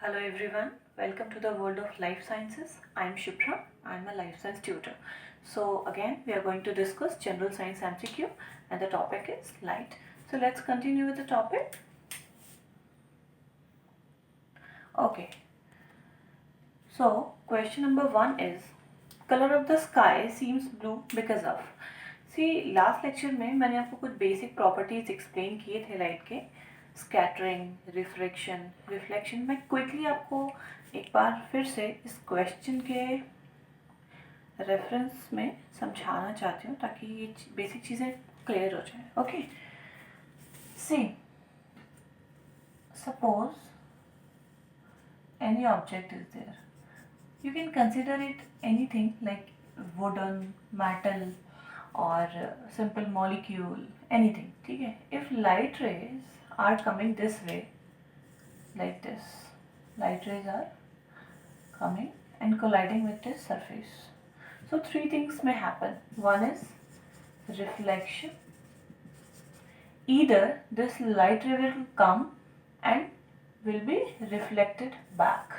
Hello everyone, welcome to the world of life sciences. I am Shipra, I am a life science tutor. So again we are going to discuss general science MCQ and the topic is light. So let's continue with the topic. Okay, so question number 1 is color of the sky seems blue because of. See last lecture में मैंने आपको कुछ basic properties explain किए थे light के, scattering, reflection. मैं quickly आपको एक बार फिर से इस क्वेश्चन के रेफरेंस में समझाना चाहती हूँ ताकि ये बेसिक चीज़ें क्लियर हो जाए. Okay, see suppose any object is there, you can consider it anything like wooden, metal or simple molecule, anything. ठीक है, if light rays are coming this way like this, light rays are coming and colliding with this surface, so three things may happen. One is reflection. Either this light ray will come and will be reflected back,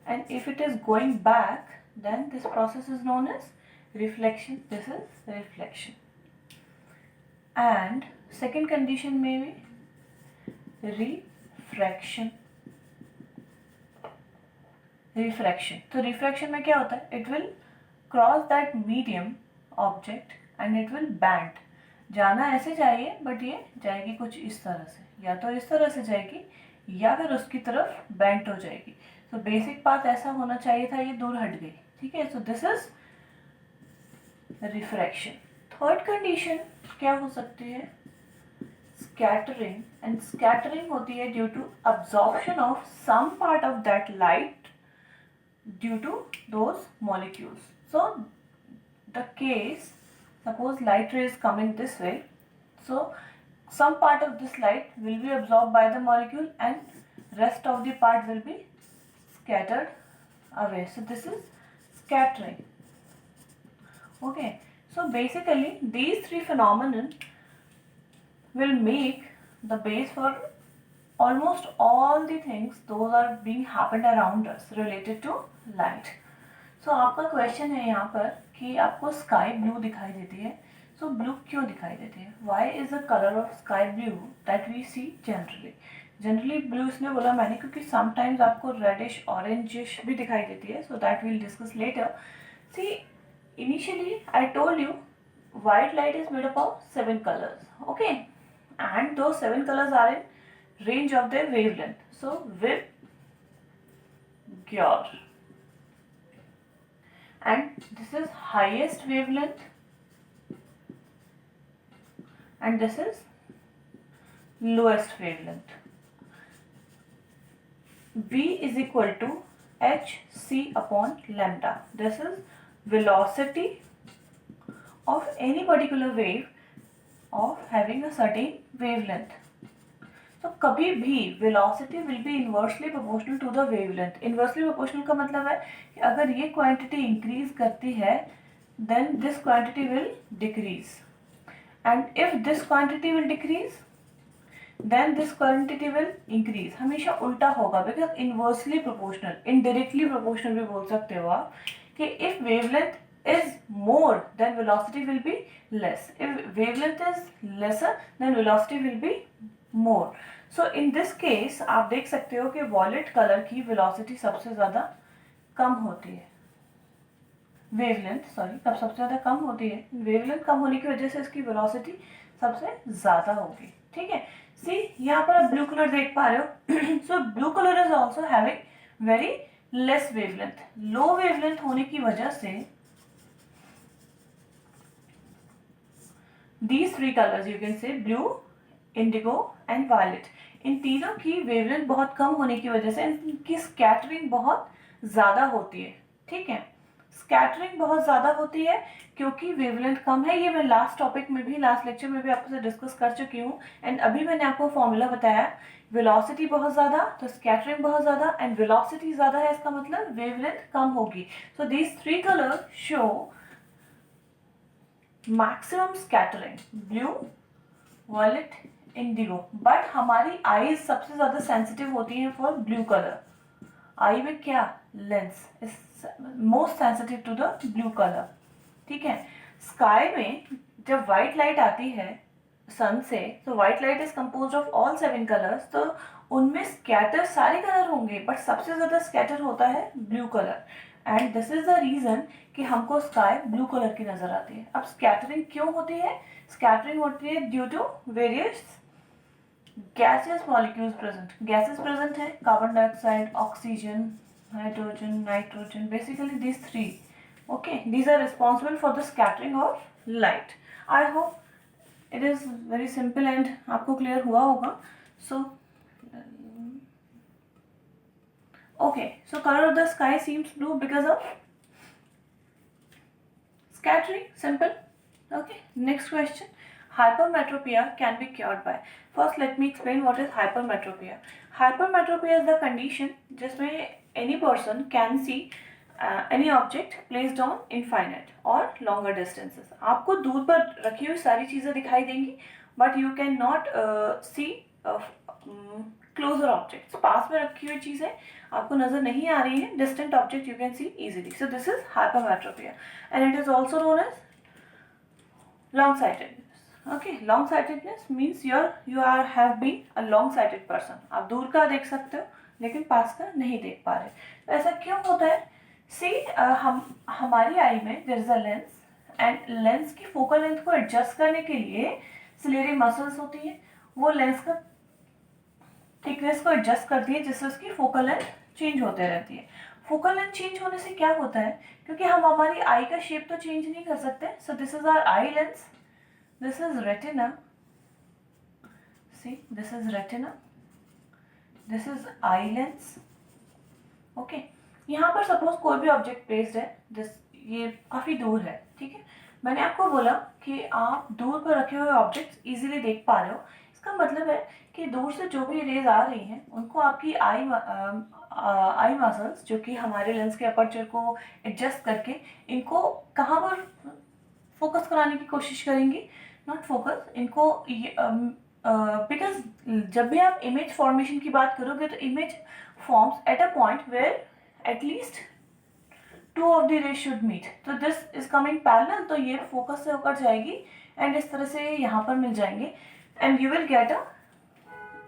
and if it is going back, then this process is known as reflection. This is reflection. And second condition may be refraction. तो refraction में क्या होता है, it will cross that medium object and it will band. जाना ऐसे चाहिए but ये जाएगी कुछ इस तरह से, या तो इस तरह से जाएगी या फिर उसकी तरफ बेंट हो जाएगी. तो बेसिक बात ऐसा होना चाहिए था, ये दूर हट गई. ठीक है, so this is refraction. Third condition क्या हो सकती है, स्कैटरिंग. एंड स्कैटरिंग होती है due to absorption of some part of that light due to those molecules. So the case, suppose light ray is coming this way, so some part of this light will be absorbed by the molecule and rest of the part will be scattered away. So this is scattering. Okay, so basically these three phenomena will make the base for almost all the things those are being happened around us related to light. So आपका question है यहाँ पर कि आपको sky blue दिखाई देती है. सो blue क्यों दिखाई देती है, why is the colour of sky blue that we see generally blue इसलिए बोला मैंने क्योंकि समटाइम्स आपको रेडिश ऑरेंजिश भी दिखाई देती है. So that will discuss later. See initially I told you white light is made up of 7 colors, okay, and those 7 colors are in range of their wavelength. So Vibgyor, and this is highest wavelength and this is lowest wavelength. V is equal to hc upon lambda. This is velocity of any particular wave of having a certain wavelength. तो कभी भी velocity will be inversely proportional to the wavelength. Inversely proportional का मतलब है कि अगर ये quantity increase करती है then this quantity will decrease, and if this quantity will decrease then this quantity will increase. हमेशा उल्टा होगा because inversely proportional. Indirectly proportional भी बोल सकते हो आप कि if wavelength is more then velocity will be less, if wavelength is lesser then velocity will be more. So in this case आप देख सकते हो कि वॉयलेट कलर की वेलोसिटी सबसे ज़्यादा कम होती है, वेवलेंथ कब सबसे ज़्यादा कम होती है, वेवलेंथ कम होने की वजह से इसकी वेलोसिटी सबसे ज़्यादा होगी. ठीक है, सी यहाँ पर आप ब्लू कलर देख पा रहे हो. सो blue colour is also having very less wavelength. Low wavelength होने की वजह से these three colors you can say blue, indigo and violet, इन तीनों की वेवलेंथ बहुत कम होने की वजह से इनकी स्कैटरिंग बहुत ज़्यादा होती है. ठीक है, स्कैटरिंग बहुत ज़्यादा होती है क्योंकि वेवलेंथ कम है. ये मैं लास्ट टॉपिक में भी, लास्ट लेक्चर में भी आपसे डिस्कस कर चुकी हूँ. एंड अभी मैंने आपको फॉर्मूला बताया, वेलोसिटी बहुत ज़्यादा तो स्कैटरिंग बहुत ज़्यादा, एंड वेलोसिटी ज़्यादा है इसका मतलब वेवलेंथ कम होगी. So these three colour show maximum scattering: blue, violet Indigo, but हमारी आईज सबसे ज़्यादा सेंसिटिव होती हैं फॉर ब्लू कलर। आई में क्या, lens is most sensitive to the blue colour, ठीक है। स्काई में जब वाइट लाइट आती है सन से, तो white light is compose of all 7 colours, तो उनमें स्कैटर सारे कलर होंगे, बट सबसे ज़्यादा स्कैटर होता है blue colour, and this is the reason कि हमको स्काई ब्लू कलर की नज़र आती है। अब स्कैटरिंग क्यों होती है? स्कैटरिंग होती है due to various gases molecules present. Gases present है, carbon dioxide, oxygen, hydrogen, nitrogen, basically these 3. Okay, these are responsible for the scattering of light. I hope it is very simple and आपको clear हुआ होगा. So okay, so color of the sky seems blue because of scattering. Simple. Okay, next question. Hypermetropia can be cured by. First, let me explain what is hypermetropia. Hypermetropia is the condition जिसमें any person can see any object placed on infinite or longer distances. आपको दूर पर रखी हुई सारी चीज़ें दिखाई देंगी, but you cannot see closer objects. पास में रखी हुई चीज़ें आपको नज़र नहीं आ रही हैं. Distant object you can see easily. So this is hypermetropia, and it is also known as long-sightedness. Okay, long-sightedness means you have been a long-sighted person. आप दूर का देख सकते हो लेकिन पास का नहीं देख पा रहे. तो ऐसा क्यों होता है? See, हमारी आई में there is a lens, and lens की फोकल लेंथ को एडजस्ट करने के लिए सिलेरी मसल्स होती हैं. वो लेंस का थिकनेस को एडजस्ट करती है जिससे उसकी फोकल लेंथ चेंज होते रहती है. फोकल लेंथ चेंज होने से क्या होता है? क्योंकि हम हमारी आई का शेप तो चेंज नहीं कर सकते. So this is our eye lens, this is retina, see this is retina, this is eye lens. Okay, यहाँ पर सपोज कोई भी ऑब्जेक्ट प्लेस्ड है, ये काफ़ी दूर है, ठीक है. मैंने आपको बोला कि आप दूर पर रखे हुए ऑब्जेक्ट्स इजीली देख पा रहे हो. इसका मतलब है कि दूर से जो भी रेज आ रही हैं उनको आपकी आई मसल्स, जो कि हमारे लेंस के अपर्चर को एडजस्ट करके इनको कहाँ पर फोकस कराने की कोशिश करेंगी. नॉट फोकस, इनको बिकॉज जब भी आप इमेज फॉर्मेशन की बात करोगे तो image forms at a point where at least 2 of the rays should meet. तो this is coming parallel, तो ये फोकस से होकर जाएगी एंड इस तरह से यहाँ पर मिल जाएंगे, and you will get a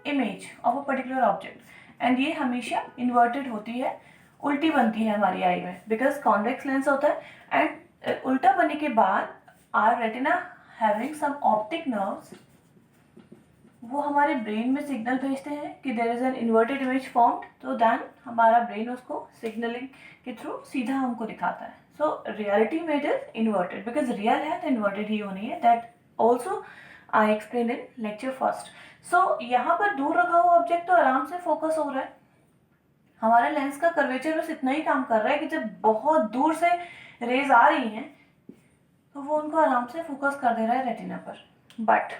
image of a particular object. And ये हमेशा इन्वर्टेड होती है, उल्टी बनती है हमारी आई में, बिकॉज कॉन्वेक्स लेंस होता है. एंड उल्टा बनने के बाद are retina having some optic nerves, वो हमारे ब्रेन में सिग्नल भेजते हैं कि there is an inverted image formed. तो देन हमारा ब्रेन उसको सिग्नलिंग के थ्रू सीधा हमको दिखाता है. सो रियलिटी में it is inverted, because real है तो इन्वर्टेड ही होनी है. That also I explain in lecture first. So यहाँ पर दूर रखा हुआ ऑब्जेक्ट तो आराम से फोकस हो रहा है. हमारे लेंस का कर्वेचर बस इतना ही काम कर रहा है कि जब बहुत दूर से रेज आ रही हैं तो वो उनको आराम से फोकस कर दे रहा है रेटिना पर. बट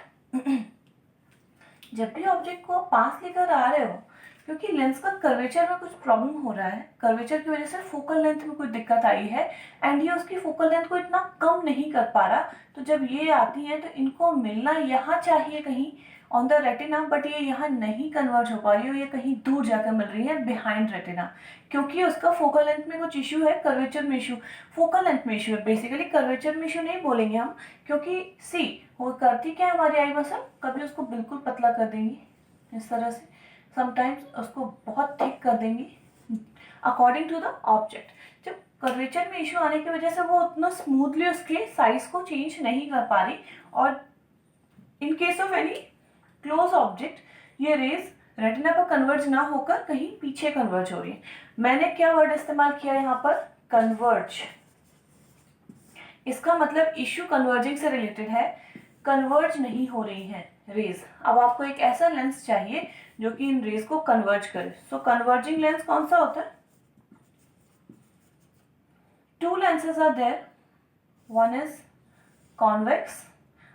जब भी ऑब्जेक्ट को पास लेकर आ रहे हो, क्योंकि लेंस का कर्वेचर में कुछ प्रॉब्लम हो रहा है, कर्वेचर की वजह से फोकल लेंथ में कोई दिक्कत आई है एंड ये उसकी फोकल लेंथ को इतना कम नहीं कर पा रहा. तो जब ये आती हैं तो इनको मिलना यहाँ चाहिए कहीं ऑन द रेटिना, बट ये यहाँ नहीं कन्वर्ज हो पा रही हो, ये कहीं दूर जाकर मिल रही है बिहाइंड रेटिना, क्योंकि उसका फोकल लेंथ में कुछ इशू है, कर्वेचर में इशू, फोकल लेंथ में इशू है. बेसिकली कर्वेचर में इशू नहीं बोलेंगे हम, क्योंकि सी वो करती क्या है हमारी आई मसल, कभी उसको बिल्कुल पतला कर देंगी इस तरह से, समटाइम्स उसको बहुत थिक कर देंगी अकॉर्डिंग टू द ऑब्जेक्ट. जब कर्वेचर में इशू आने की वजह से वो उतना स्मूथली उसके साइज को चेंज नहीं कर पा रही, और इन case of any close object ये रेज रेटिना पर कन्वर्ज ना होकर कहीं पीछे कन्वर्ज हो रही है. मैंने क्या वर्ड इस्तेमाल किया यहाँ पर? कन्वर्ज. इसका मतलब इश्यू कन्वर्जिंग से रिलेटेड है, कन्वर्ज नहीं हो रही हैं रेज. अब आपको एक ऐसा लेंस चाहिए जो कि इन रेज को कन्वर्ज करे. सो कन्वर्जिंग लेंस कौन सा होता है? 2 lenses are there, one is convex.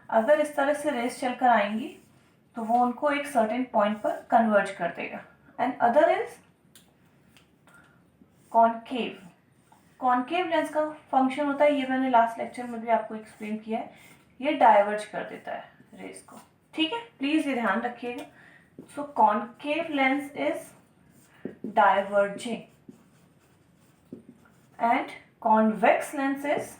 अगर इस तरह से रेज चलकर आएंगी तो वो उनको एक सर्टेन पॉइंट पर कन्वर्ज कर देगा. And other is concave. Concave lens का फंक्शन होता है, ये मैंने लास्ट लेक्चर में भी आपको एक्सप्लेन किया है, ये डाइवर्ज कर देता है रेज को, ठीक है, प्लीज ये ध्यान रखिएगा. So concave lens is diverging and convex lens is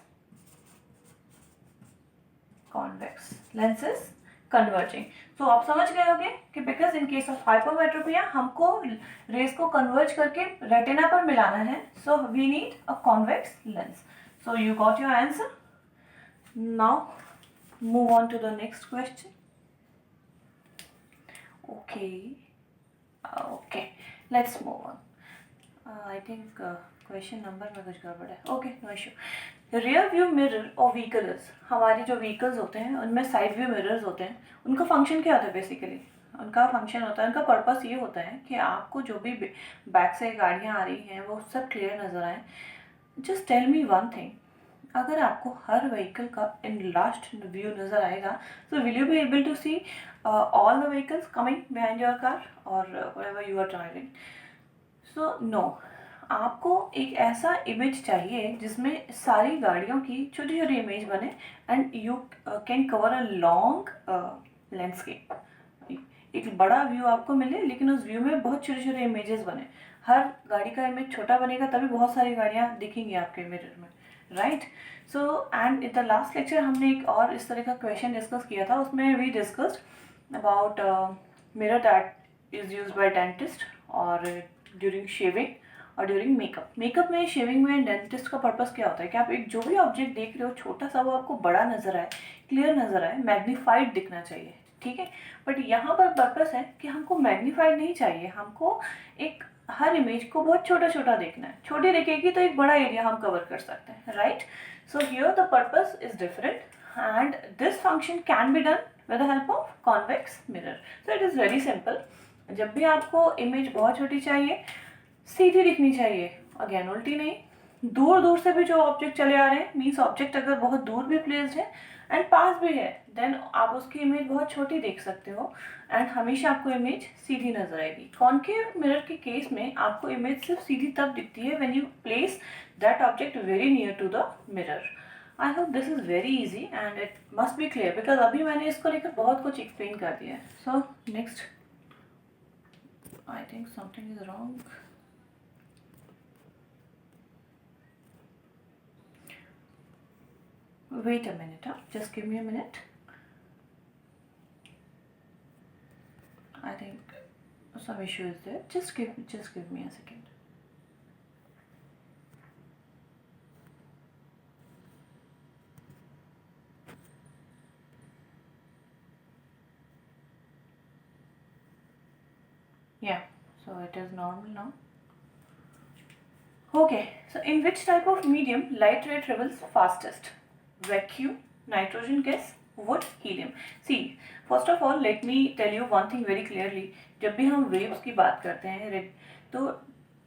converging. तो आप समझ गए होंगे कि because in case of hypermetropia हमको रेस को कन्वर्ज करके रेटिना पर मिलाना है, so we need a convex lens. So you got your answer. Now move on to the next question. Okay let's move on. I think question number में कुछ गड़बड़ है. Okay, no issue. Rear view mirror और vehicles, हमारे जो vehicles होते हैं उनमें साइड व्यू मिरर्स होते हैं. उनका फंक्शन क्या होता है? बेसिकली उनका फंक्शन होता है, उनका पर्पस ये होता है कि आपको जो भी बैक से गाड़ियाँ आ रही हैं वो सब क्लियर नज़र आए. Just tell me one thing, अगर आपको हर व्हीकल का इन लास्ट व्यू नज़र आएगा, तो will you be able to see all the vehicles coming behind your car और wherever you are travelling? So no, आपको एक ऐसा इमेज चाहिए जिसमें सारी गाड़ियों की छोटी छोटी इमेज बने and you can cover a long landscape. एक बड़ा व्यू आपको मिले लेकिन उस व्यू में बहुत छोटे छोटे इमेजेस बने. हर गाड़ी का इमेज छोटा बनेगा तभी बहुत सारी गाड़ियाँ दिखेंगी आपके मिरर में, right? So and in the last lecture हमने एक और इस तरह का क्वेश्चन डिस्कस किया था. उसमें we discussed about mirror that is used by dentist और ड्यूरिंग शेविंग और ड्यूरिंग मेकअप. मेकअप में, शेविंग में डेंटिस्ट का पर्पस क्या होता है कि आप एक जो भी ऑब्जेक्ट देख रहे हो छोटा सा, वो आपको बड़ा नज़र आए, क्लियर नज़र आए, मैग्नीफाइड दिखना चाहिए, ठीक है? बट यहाँ पर पर्पस है कि हमको मैग्नीफाइड नहीं चाहिए, हमको एक हर इमेज को बहुत छोटा छोटा देखना है. छोटी दिखेगी तो एक बड़ा एरिया हम कवर कर सकते हैं, right? So here the purpose is different and this function can be done with the help of convex mirror. So it is very simple. जब भी आपको इमेज बहुत छोटी चाहिए, सीधी दिखनी चाहिए, अगेन उल्टी नहीं, दूर दूर से भी जो ऑब्जेक्ट चले आ रहे हैं, मीन्स ऑब्जेक्ट अगर बहुत दूर भी प्लेस्ड है एंड पास भी है, देन आप उसकी इमेज बहुत छोटी देख सकते हो एंड हमेशा आपको इमेज सीधी नजर आएगी. कॉन्केव मिरर के केस में आपको इमेज सिर्फ सीधी तब दिखती है when you place that object very near to the mirror. I hope this is very easy and it must be clear because अभी मैंने इसको लेकर बहुत कुछ एक्सप्लेन कर दिया है. So next, I think something is wrong. Wait a minute, just give me a minute. I think some issue is there. Just give me a second. Yeah, so it is normal now. Okay, so in which type of medium light ray travels fastest? Vacuum, nitrogen gas, wood, helium. See, first of all let me tell you one thing very clearly. जब भी हम waves की बात करते हैं तो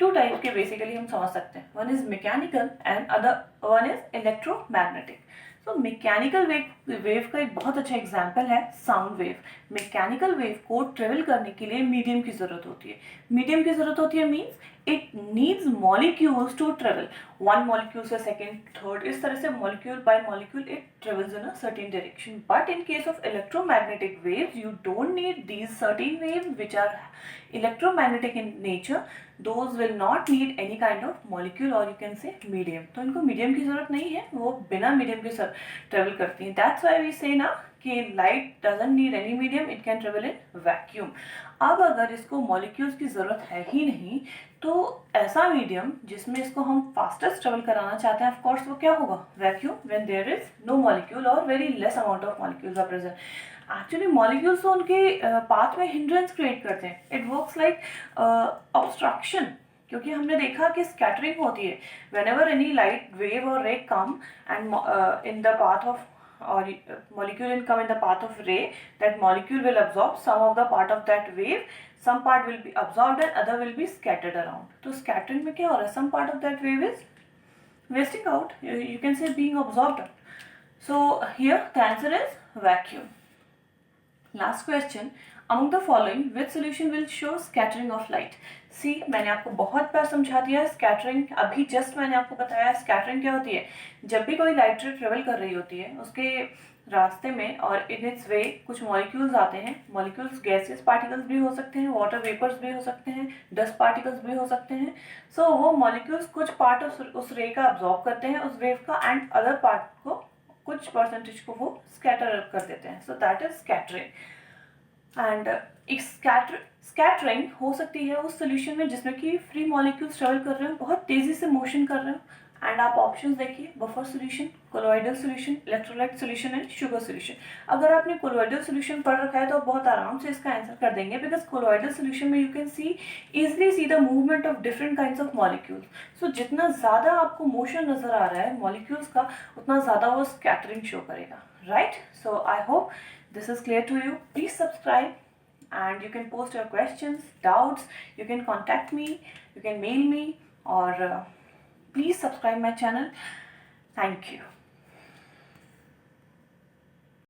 to type के basically हम समझ सकते हैं. One is mechanical and other one is electromagnetic. तो मैकेनिकल वेव का एक बहुत अच्छा एग्जाम्पल है साउंड वेव. मैकेनिकल वेव को ट्रेवल करने के लिए मीडियम की जरूरत होती है. मीडियम की जरूरत होती है means it needs molecules to travel. One molecule से सेकेंड, थर्ड, इस तरह से molecule by molecule it travels in a certain direction. But in case of electromagnetic waves you don't need these certain waves which are electromagnetic in nature. those will not need any kind of molecule or you can say medium. तो इनको medium की जरूरत नहीं है, वो बिना medium के travel करती हैं. दैट्स वाई वी से ना कि light doesn't need any medium, it can travel in vacuum. अब अगर इसको मॉलिक्यूल्स की ज़रूरत है ही नहीं तो ऐसा मीडियम जिसमें इसको हम फास्टेस्ट ट्रेवल कराना चाहते हैं, ऑफ कोर्स वो क्या होगा? Vacuum, when there is no molecule और very less amount of molecules are present. Actually molecules तो उनके पाथ में हिंड्रेंस क्रिएट करते हैं. इट वर्क्स लाइक ऑब्स्ट्रक्शन, क्योंकि हमने देखा कि स्कैटरिंग होती है व्हेनेवर एनी लाइट वेव और रे come and in the path of or molecule will come in the path of ray, that molecule will absorb some of the part of that wave, some part will be absorbed and other will be scattered around. तो scattering में क्या हो रहा है? Some part of that wave is wasting out, you can say being absorbed. So here the answer is vacuum. Last question, among the following which solution will show scattering of light? सी, मैंने आपको बहुत बार समझा दिया scattering. अभी just मैंने आपको बताया scattering क्या होती है. जब भी कोई लाइट रे ट्रेवल कर रही होती है उसके रास्ते में और इन इट्स वे कुछ मॉलिक्यूल्स आते हैं। मॉलिक्यूल्स गैसियस पार्टिकल्स भी हो सकते हैं, वाटर वेपर्स भी हो सकते हैं, डस्ट पार्टिकल्स भी हो सकते हैं। सो वो मॉलिक्यूल्स कुछ पार्ट उस रे का अब्जॉर्ब करते हैं, उस वेव का, एंड अदर पार्ट को, कुछ परसेंटेज को वो स्कैटर कर देते हैं। So that is scattering. And एक स्कैटरिंग हो सकती है उस सोल्यूशन में जिसमें कि फ्री मॉलिक्यूल्स ट्रेवल कर रहे हो, बहुत तेजी से मोशन कर रहे हो। एंड आप ऑप्शंस देखिए, buffer solution, colloidal solution, electrolyte solution and sugar solution. अगर आपने कोलोइडल सोल्यूशन पढ़ रखा है तो आप बहुत आराम से इसका आंसर कर देंगे, बिकॉज कोलोइडल सोल्यूशन में you can easily see the movement of different kinds of molecules. So जितना ज़्यादा आपको मोशन नजर आ रहा है मॉलिक्यूल्स का, उतना ज़्यादा वो स्कैटरिंग शो करेगा, right? So I hope this is clear to you. Please subscribe and you can post your questions, doubts. You can contact me, you can mail me, or please subscribe my channel. Thank you.